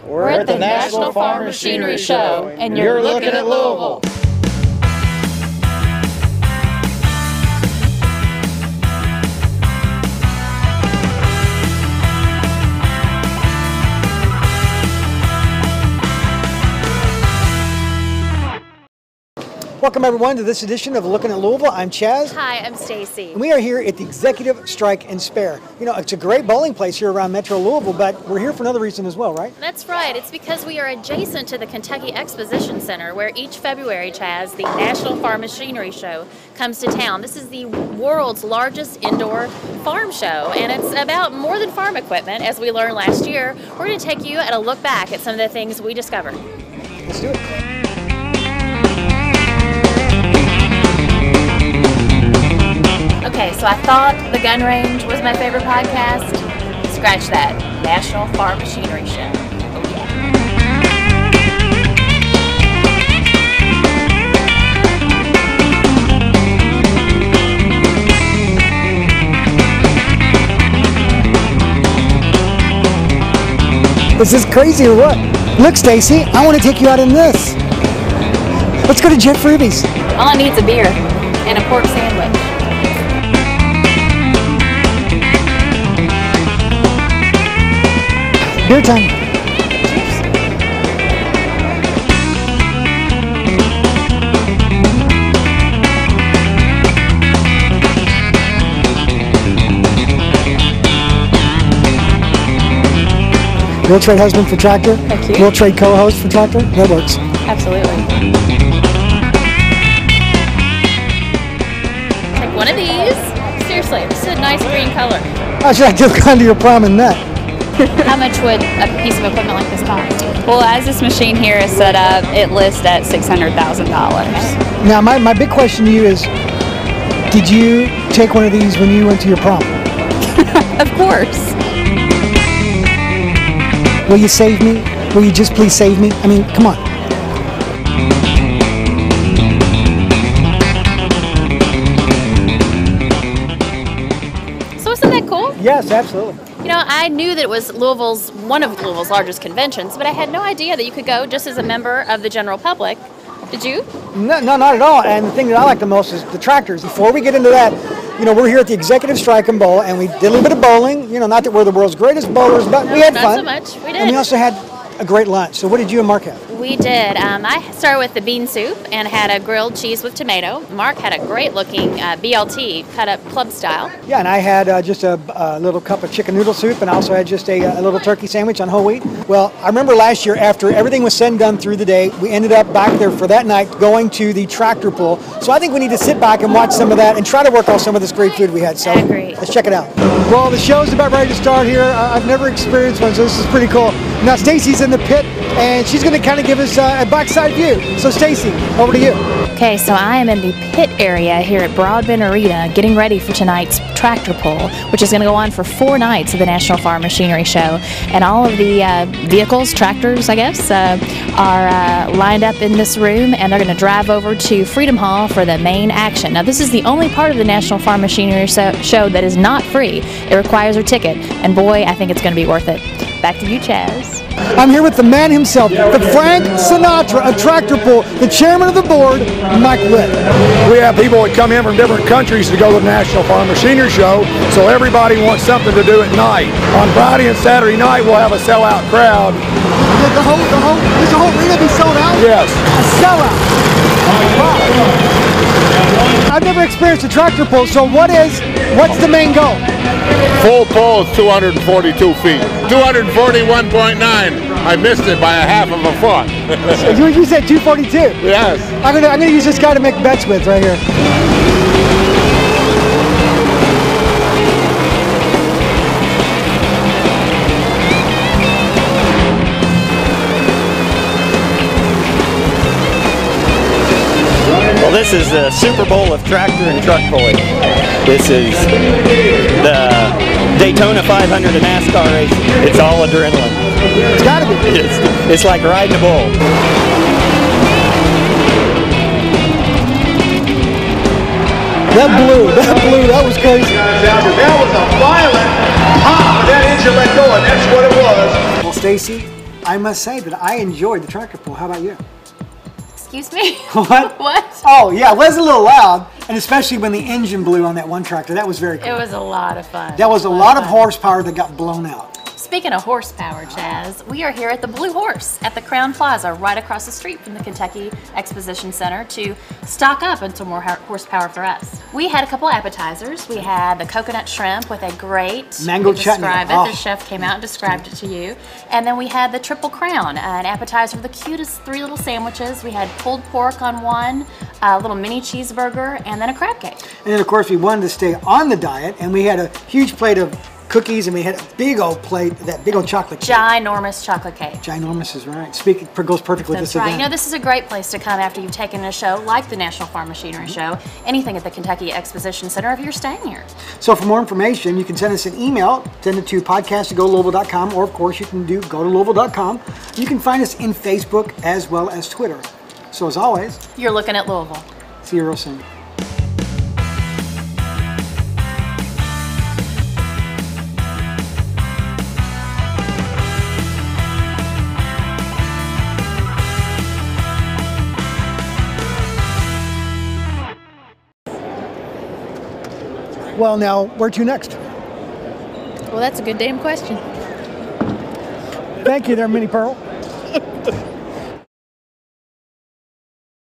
We're at the National Farm Machinery Show, and you're looking at Louisville. Welcome everyone to this edition of Looking at Louisville. I'm Chaz. Hi, I'm Stacy. And we are here at the Executive Strike and Spare. You know, it's a great bowling place here around Metro Louisville, but we're here for another reason as well, right? That's right. It's because we are adjacent to the Kentucky Exposition Center, where each February, Chaz, the National Farm Machinery Show comes to town. This is the world's largest indoor farm show, and it's about more than farm equipment. As we learned last year, we're going to take you at a look back at some of the things we discovered. Let's do it. Okay, so I thought the gun range was my favorite podcast. Scratch that. National Farm Machinery Show. Oh yeah. Is this crazy or what? Look, Stacy, I want to take you out in this. Let's go to Jet Freebies. All I need is a beer and a pork sandwich. Beer time. We'll trade husband for tractor. Thank you. We'll trade co-host for tractor. That works. Absolutely. Take one of these. Seriously, this is a nice green color. How should I have gone to your prom in that? How much would a piece of equipment like this cost? Well, as this machine here is set up, it lists at $600,000. Now, my big question to you is, did you take one of these when you went to your prom? Of course. Will you save me? Will you just please save me? I mean, come on. So isn't that cool? Yes, absolutely. You know, I knew that it was one of Louisville's largest conventions, but I had no idea that you could go just as a member of the general public. Did you? No, not at all. And the thing that I like the most is the tractors. Before we get into that, you know, we're here at the Executive Strike and Bowl, and we did a little bit of bowling. You know, not that we're the world's greatest bowlers, but we had fun. Not so much. We did. And we also had a great lunch. So what did you and Mark have? We did. I started with the bean soup and had a grilled cheese with tomato. Mark had a great-looking BLT cut up club style. Yeah, and I had just a little cup of chicken noodle soup, and I also had just a little turkey sandwich on whole wheat. Well, I remember last year, after everything was said and done through the day, we ended up back there for that night going to the tractor pull. So I think we need to sit back and watch some of that and try to work off some of this great food we had. So I agree. Let's check it out. Well, the show's about ready to start here. I've never experienced one, so this is pretty cool. Now, Stacy's in the pit, and she's going to kind of give us a backside view. So, Stacy, over to you. Okay, so I am in the pit area here at Broadbent Arena getting ready for tonight's tractor pull, which is going to go on for 4 nights of the National Farm Machinery Show. And all of the vehicles, tractors, I guess, are lined up in this room, and they're going to drive over to Freedom Hall for the main action. Now, this is the only part of the National Farm Machinery Show that is not free. It requires a ticket, and boy, I think it's going to be worth it. Back to you, Chaz. I'm here with the man himself, the Frank Sinatra of Tractor Pull, the chairman of the board, Mike Witt. We have people that come in from different countries to go to the National Farm Machinery Show, so everybody wants something to do at night. On Friday and Saturday night, we'll have a sellout crowd. Does the whole arena be sold out? Yes. A sellout. I've never experienced a tractor pull, so what's the main goal? Full pull is 242 feet. 241.9. I missed it by a half of a foot. You said 242? Yes. I'm gonna use this guy to make bets with right here. Well, this is the Super Bowl of tractor and truck pulling. This is the Daytona 500 of NASCAR racing. It's all adrenaline. It's gotta be. It's like riding a bull. That was crazy. That was a violent pop. That engine let go, and that's what it was. Well, Stacy, I must say that I enjoyed the tractor pull. How about you? Excuse me? What? What? Oh, yeah, it was a little loud, and especially when the engine blew on that one tractor. That was very cool. It was a lot of fun. That was a lot of horsepower that got blown out. Speaking of horsepower, Chaz, we are here at the Blue Horse at the Crown Plaza, right across the street from the Kentucky Exposition Center, to stock up on some more horsepower for us. We had a couple appetizers. We had the coconut shrimp with a great mango chutney. The chef came out and described it to you. And then we had the Triple Crown, an appetizer with the cutest 3 little sandwiches. We had pulled pork on one, a little mini cheeseburger, and then a crab cake. And then, of course, we wanted to stay on the diet, and we had a huge plate of cookies, and we had a big old plate, that big old chocolate cake. Ginormous chocolate cake. Ginormous is right. Goes perfect with this That's right. event. You know, this is a great place to come after you've taken a show like the National Farm Machinery Show, anything at the Kentucky Exposition Center, if you're staying here. So for more information, you can send us an email, send it to podcast@golouisville.com, or of course you can do go to louisville.com. You can find us in Facebook as well as Twitter. So as always, you're looking at Louisville. See you real soon. Well, now, where to next? Well, that's a good damn question. Thank you there, Minnie Pearl.